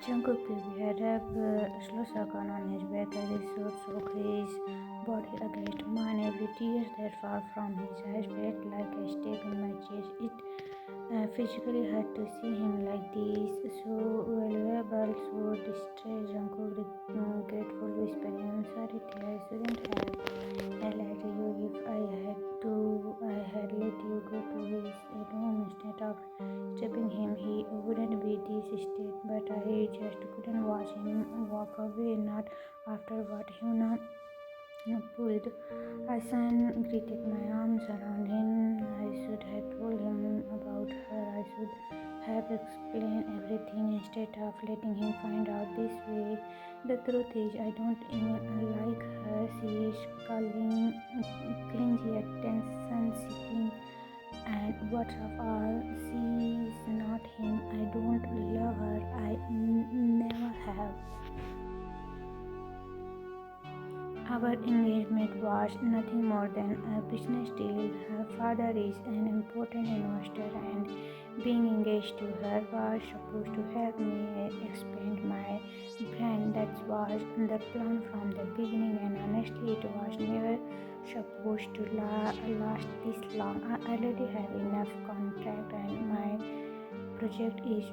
Jungkook prepared a slow suction on his back as he shook his body against mine. Every tear that fell from his eyes felt like a stake in my chest. It physically hurt to see him like this, so valuable, so distressed. Jungkook grateful, whispering, "I'm sorry, dear. I shouldn't have let you. If I had to, I had let you go to his room instead of stripping him. He wouldn't be this state, but I just couldn't watch him walk away. Not after what Hyuna pulled." Hassan greeted my arms around him. I should have told him about her. I should have explained everything instead of letting him find out this way. The truth is, I don't even like her. She is calling, clingy, attention-seeking, and worst of all, she's not him. I don't love her. I never have. Our engagement was nothing more than a business deal. Her father is an important investor, and being engaged to her was supposed to help me expand my brand. That was the plan from the beginning, and honestly, it was never supposed to last this long. I already have enough contract, and my project is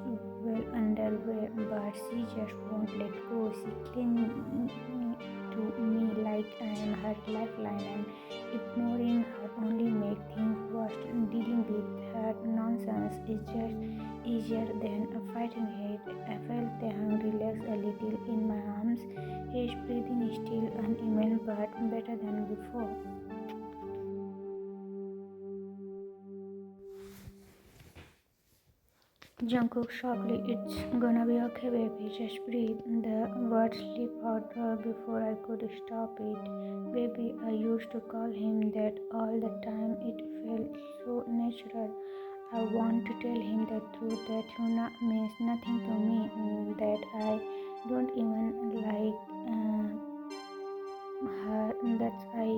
well underway, but she just won't let go. She clings to me like I am her lifeline, and ignoring her only makes things worse. Dealing with her nonsense is just easier than fighting it. I felt him relax a little in my arms. His breathing is still uneven, but better than before. Jungkook softly, "It's gonna be okay, baby. Just breathe." The words slipped out before I could stop it. Baby, I used to call him that all the time. It felt so natural. I want to tell him the truth, that Hyuna means nothing to me, that I don't even like her, that I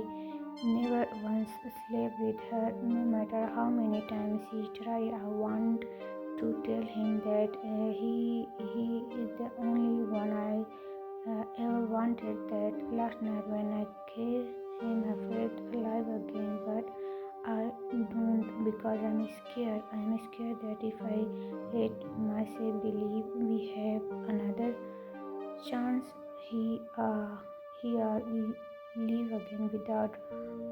never once slept with her, no matter how many times he tried. I want to tell him that he is the only one I ever wanted. That last night when I kissed him, I felt alive again, but I don't, because I'm scared. I'm scared that if I let myself believe we have another chance, he leave again without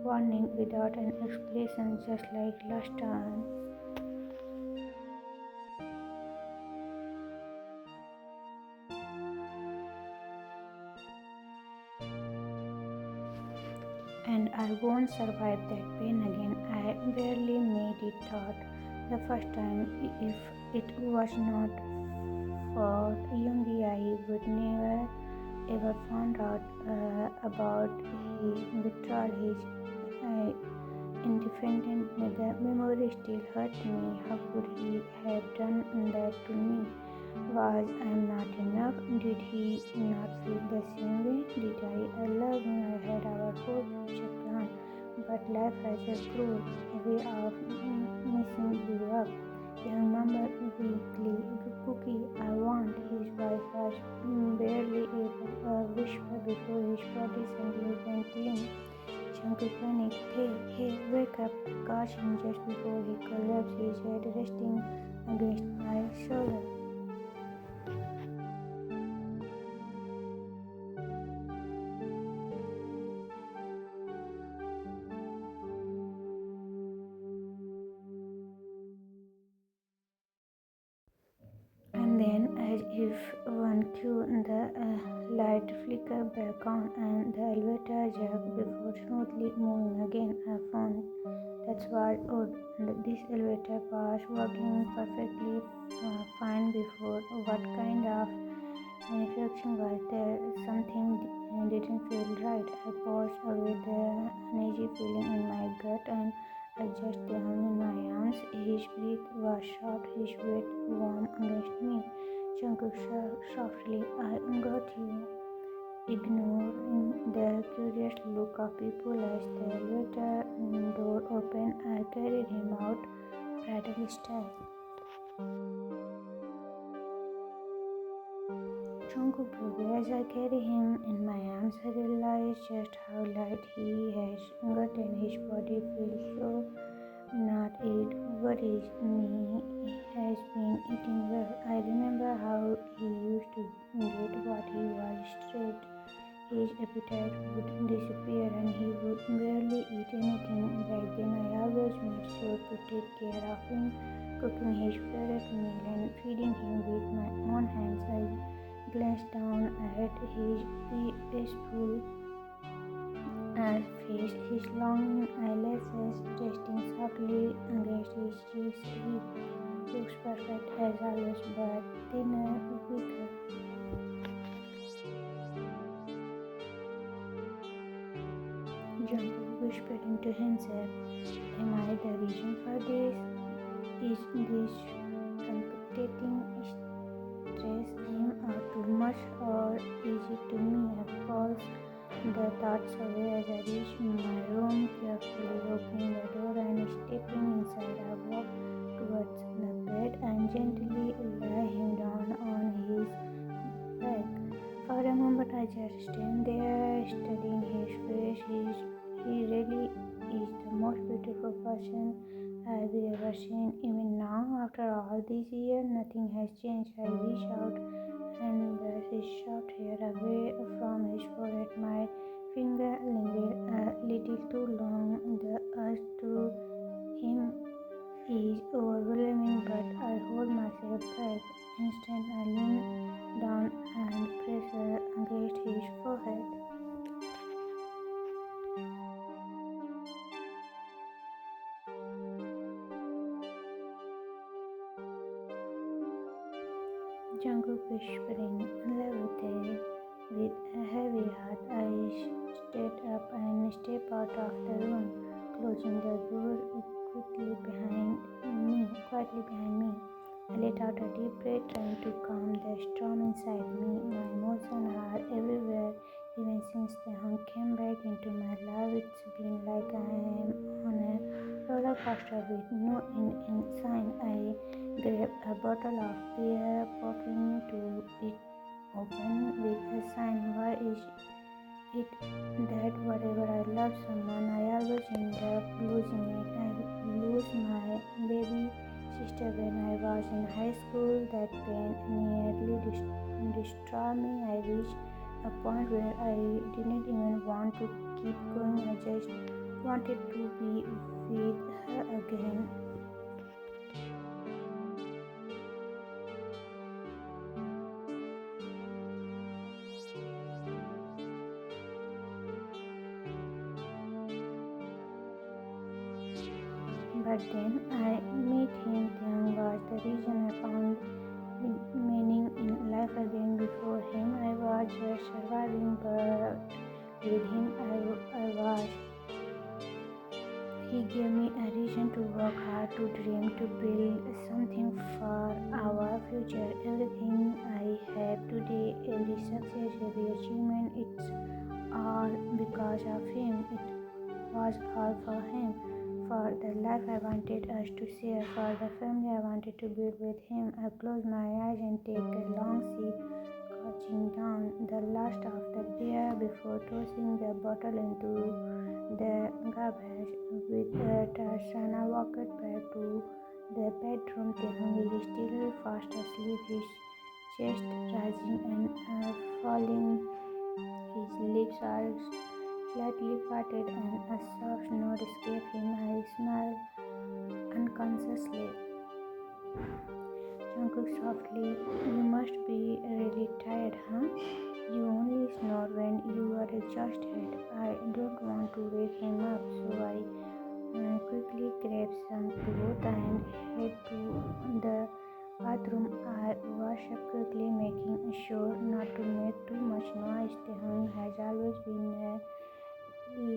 warning, without an explanation, just like last time. And I won't survive that pain again. I barely made it thought the first time. If it was not for Yoongi, I would never ever found out about his betrayal, his independence. The memory still hurt me. How could he have done that to me? Was I not enough? Did he not feel the same way? Did I love him? I had our whole future plan, but life has a cruel way of messing you up. Young mama weakly, "Cookie, I want." His wife was barely able to whisper before his body suddenly went limp. Jungkook panicked. "Hey, hey, wake up!" I caught him just before he collapsed, his head resting against my shoulder. And then, as if one cue, the light flickered back on, and the elevator jerked before smoothly moving again. I found that's what odd. This elevator was working perfectly fine before. What kind of manufacturing was there? Something didn't feel right. I paused with the uneasy feeling in my gut and adjusted him in my arms. His breath was soft, his weight warm against me. Jungkook softly, "I got you," ignoring the curious look of people as the elevator door opened. I carried him out, bridal style. Jungkook baby, as I carry him in my arms, I realize just how light he has gotten. His body feels so not it worries me. He has been eating well. I remember how he used to get what he was stressed. His appetite would disappear and he would barely eat anything. Back then I always made sure to take care of him, cooking his favorite meal and feeding him with my own hands. I glanced down at his peaceful face, his long eyelashes resting softly against his cheeks. He looks perfect as always, but thinner, weaker. Jungkook whispered into himself, "Am I the reason for this? Is this competiting stress him out too much, or is it to me?" I paused the thoughts away as I reached my room, carefully opening the door and stepping inside. I walked towards the bed and gently lay him down on his back. For a moment I just stand there, studying his face. He really is the most beautiful person I've ever seen. Even now, after all these years, nothing has changed. I reach out and brush his soft hair away from his forehead. My finger lingered a little too long. The urge to him is overwhelming, but I hold myself back. Instead, I lean down and press against his forehead. Jungkook whispering, "Levite." With a heavy heart, I stood up and stepped out of the room, closing the door quietly behind me. I let out a deep breath, trying to calm the storm inside me. My emotions are everywhere. Even since the hunk came back into my life, it's been like I am on a roller coaster with no end in sight. I grabbed a bottle of beer, popping to it open with a sign. Why is it that whatever I love someone, I always end up losing it? I lose my baby sister when I was in high school. That pain nearly destroyed me. I reached a point where I didn't even want to keep going. I just wanted to be with her again. But then I met him. Tiang was the reason I found meaning in life again. Before him, I was just surviving, but with him, I was. He gave me a reason to work hard, to dream, to build something for our future. Everything I have today, every success, every achievement, it's all because of him. It was all for him. For the life I wanted us to share, for the family I wanted to build with him. I close my eyes and take a long sip, gulping down the last of the beer before tossing the bottle into the garbage. With a Tarzan, I walked back to the bedroom. Tehong is still fast asleep, his chest rising and falling. His lips are slightly parted and a soft note escaped him. I smiled unconsciously. Jungkook softly, "You must be really tired, huh? You only snore when you are exhausted." I don't want to wake him up, so I quickly grabbed some clothes and head to the bathroom. I washed up quickly, making sure not to make too much noise. Taehoon has always been a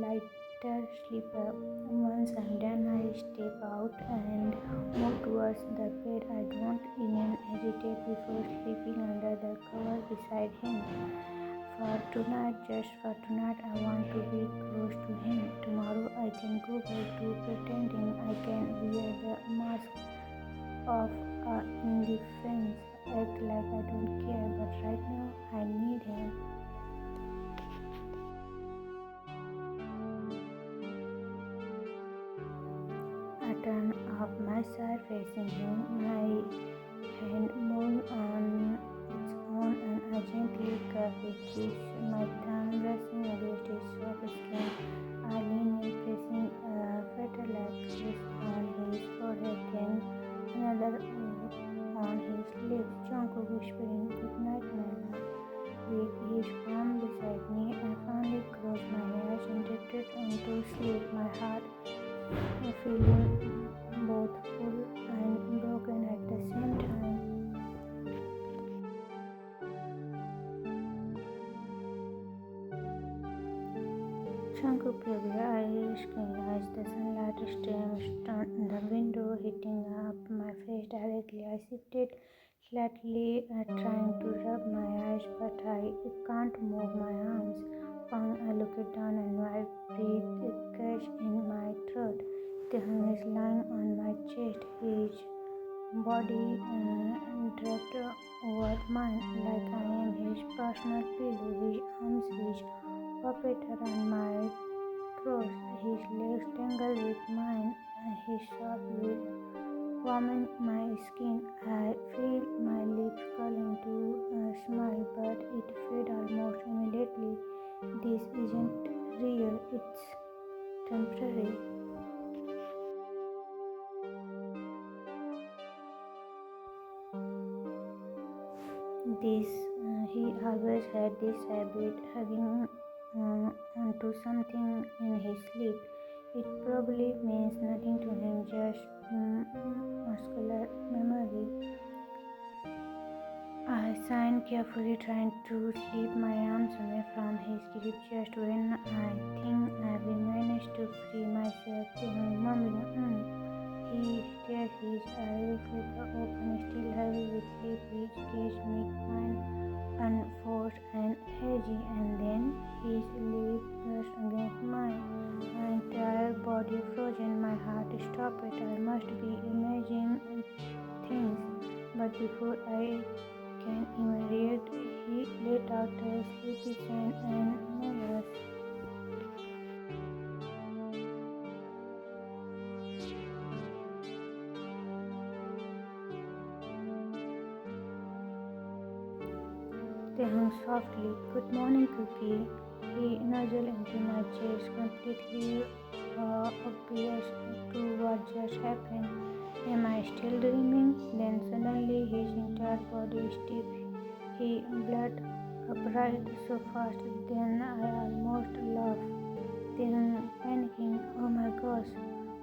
lighter sleeper. Once I'm done, I step out and move towards the bed. I don't even hesitate before sleeping under the cover beside him. For tonight, just for tonight, I want to be close to him. Tomorrow I can go back to pretending. I can wear the mask of indifference, act like I don't care. But right now, facing him, my hand moved on its own and I gently curved it, my thumb resting against his soft skin. I leaned in, pressing a fatal kiss on his forehead, then another on his lips. Jungkook whispering, "Good night, my love." With his palm beside me, I finally closed my eyes and drifted onto sleep, my heart feeling both full and broken at the same time. Jungkook baby, I screamed as the sunlight streamed on the window, hitting up my face directly. I shifted slightly, trying to rub my eyes, but I can't move my arms. I looked down and my breath catch in my throat. Taekook is lying on my chest, his body draped over mine like I am his personal pillow. His arms reach puppet around my throat, his legs tangled with mine, and his soft will warming my skin. I feel my lips curling to smile, but it faded almost immediately. This isn't real, it's temporary. This he always had this habit, hugging onto something in his sleep. It probably means nothing to him, just muscular memory. I signed carefully, trying to slip my arms away from his grip. Just when I think I've managed to free myself, mumbling, he stared, his eyes open, still heavy with sleep. His gaze made mine unforced and hazy, and then his lips brushed against mine. My entire body frozen, my heart stopped. I must be imagining things, but before I can even react, he let out a sleepy sigh and nervous. They hung softly. "Good morning, Cookie." He nuzzled into my chest, completely oblivious to what just happened. Am I still dreaming? Then suddenly his entire body stiff. He blurred upright so fast, then I almost laughed. Then panicking, oh my gosh,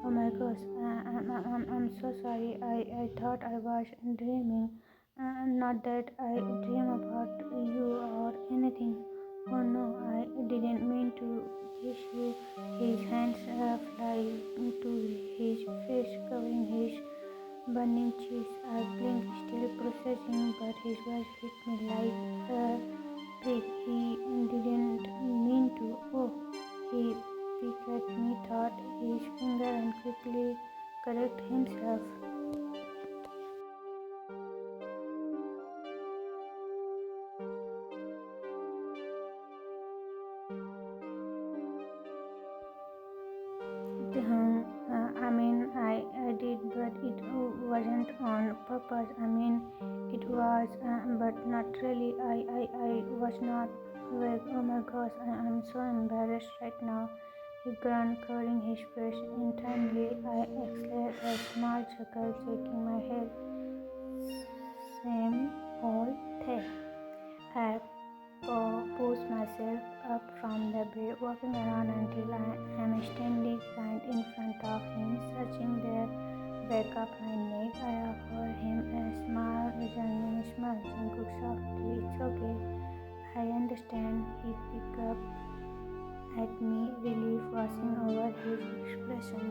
I'm so sorry. I thought I was dreaming. Not that I dream about you or anything. Oh no, I didn't mean to kiss you. His hands fly to his face, covering his burning cheeks. I blinked, still processing, but his words hit me like a brick. He didn't mean to. Oh, he picked at me, thought his finger, and quickly corrected himself. I did, but it wasn't on purpose. It was, but not really. I was not awake. Oh my gosh, I'm so embarrassed right now. He groaned, covering his face intently. I exhaled a small chuckle, shaking my head. Same old thing. I pushed myself up from the bed, walking around until I am standing right in front of him, searching the back of my neck. I offered him a small, reassuring smile. Jungkook softly, "It's okay. I understand." He picked up at me, relief washing over his expression.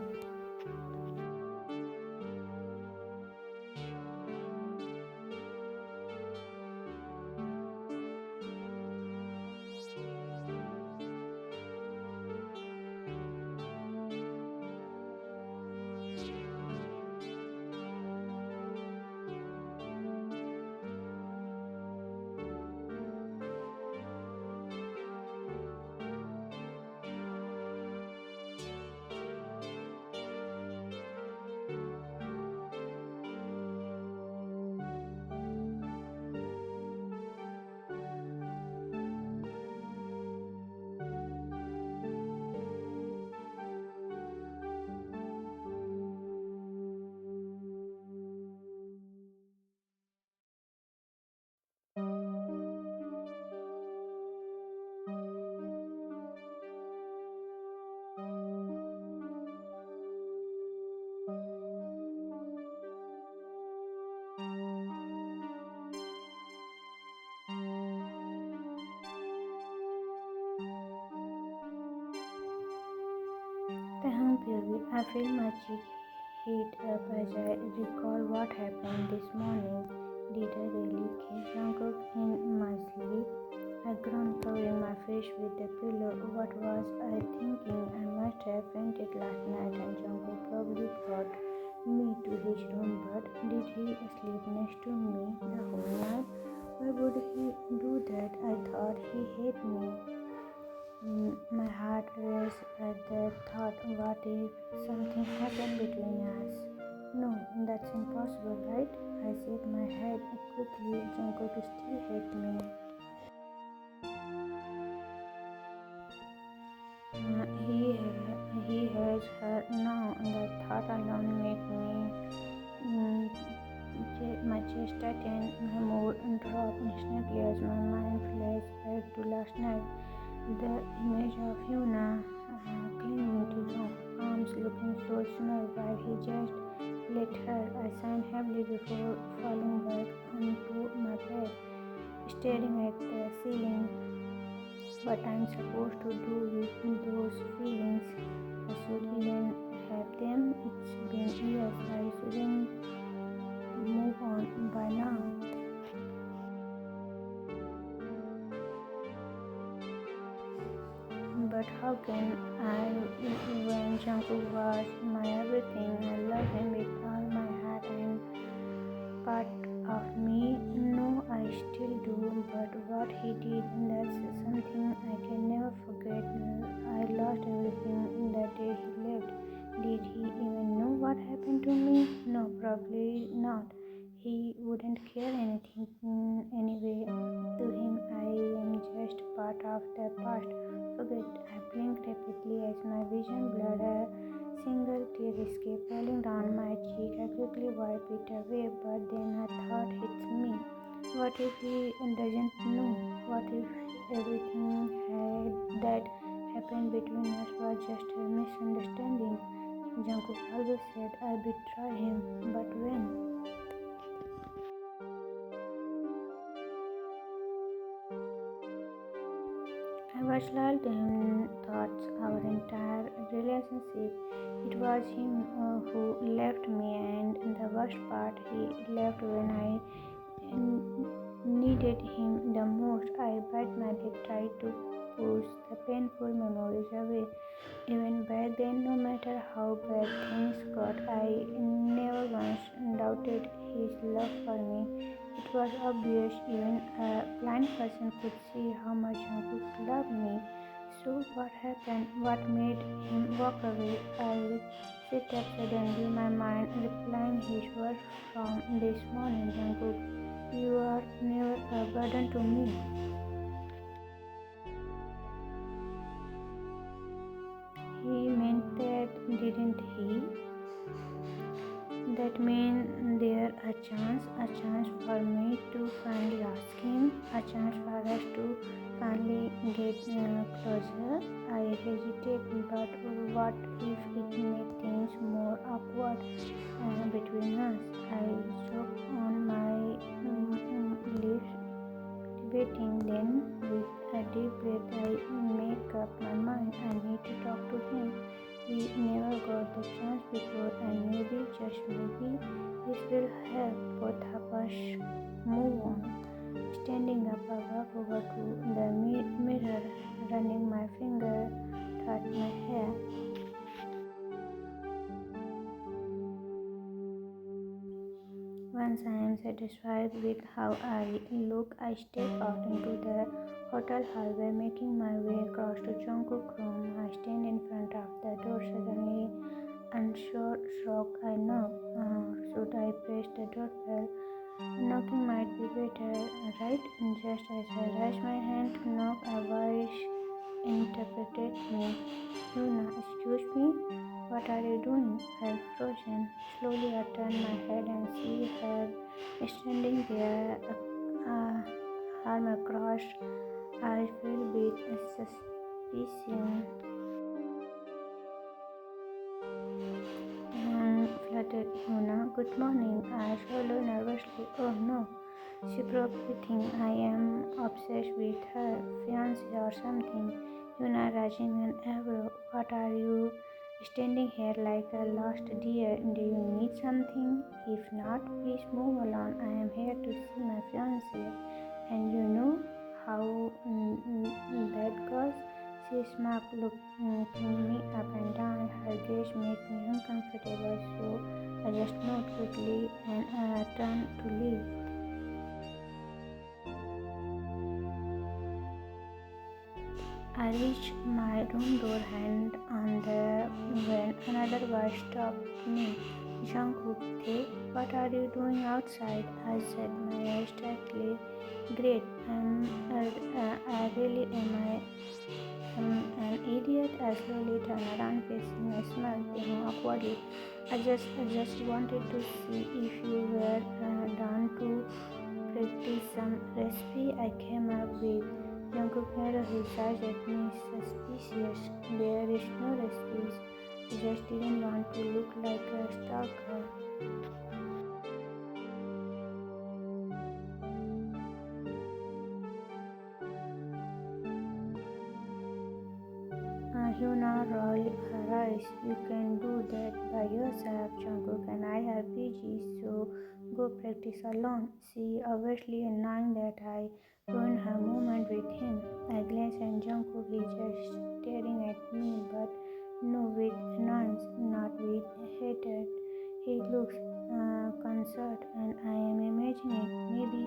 I feel my cheek heat up as I recall what happened this morning. Did I really kiss Jungkook in my sleep? I groaned, covering my face with the pillow. What was I thinking? I must have fainted last night, and Jungkook probably brought me to his room. But did he sleep next to me the whole night? Why would he do that? I thought he hated me. My heart raced at that thought. What if something happened between us? No, that's impossible, right? I shook my head quickly. Jungkook still hates me. He has her now. The thought alone made me my chest tighten, my mood dropped instantly as my mind flashed back to last night. The image of Yuna clinging to Jungkook's arms, looking so small while he just let her. I sighed heavily before falling back onto my bed, staring at the ceiling. What I'm supposed to do with those feelings? I should even have them. It's been years. I shouldn't move on by now. But how can I when Jungkook was my everything? I love him with all my heart and part of me. No, I still do. But what he did, that's something I can never forget. I lost everything the day he left. Did he even know what happened to me? No, probably not. He wouldn't care anything anyway. To him, I am just part of the past. Forget. I blinked rapidly as my vision blurred. A single tear escaped, falling down my cheek. I quickly wiped it away, but then a thought hits me. What if he doesn't know? What if everything that happened between us was just a misunderstanding? Jungkook always said I betray him, but when? I was lulled in thoughts our entire relationship. It was him who left me, and the worst part, he left when I needed him the most. I bit my lip, tried to push the painful memories away. Even back then, no matter how bad things got, I never once doubted his love for me. It was obvious, even a blind person could see how much Jungkook loved me. So what happened? What made him walk away? I sit up suddenly, my mind replying his words from this morning. Jungkook, you are never a burden to me. He meant that, didn't he? That means there a chance for me to finally ask him, a chance for us to finally get closer. I hesitate, but what if it made things more awkward between us? I choked on my lips, debating. Then, with a deep breath, I make up my mind. I need to talk to him. We never got the chance before, and maybe, just maybe, this will help both of us move on. Standing up, I walk over to the mirror, running my finger through my hair. Once I am satisfied with how I look, I step out into the hotel hallway, making my way across to Jungkook's room. I stand in front of the door, suddenly unsure, shocked. I knock. Should I press the doorbell? Knocking might be better, right? And just as I raise my hand to knock, a voice interrupted me. Yuna, excuse me? What are you doing? I'm frozen. Slowly I turn my head and see her standing there, arm across, eyes filled with suspicion. Fluttered Yuna. Good morning. I swallowed nervously. Oh no. She probably thinks I am obsessed with her fiancé or something. Yuna, raising an eyebrow. What are you standing here like a lost deer. Do you need something? If not, please move along. I am here to see my fiancé. And you know how that goes? She smirked, looking me up and down. Her gaze made me uncomfortable, so I just nodded quickly and turned to leave. I reached my room door hand on the when another voice stopped me. Jungkook, what are you doing outside? I said, my eyes tightly. Great, I really am an idiot. I slowly turned around, facing my smile, awkwardly. I just wanted to see if you were down to practice some recipe I came up with. Jungkook narrowed his eyes at me, suspicious. There is no recipes. I just didn't want to look like a stalker. Hyuna rolled her eyes. You can do that by yourself. Jungkook and I are busy, so go practice alone. She obviously annoying that I ruined her moment with him. I glanced at Jungkook. He just staring at me, but no with annoyance, not with hatred. He looks concerned, and I am imagining maybe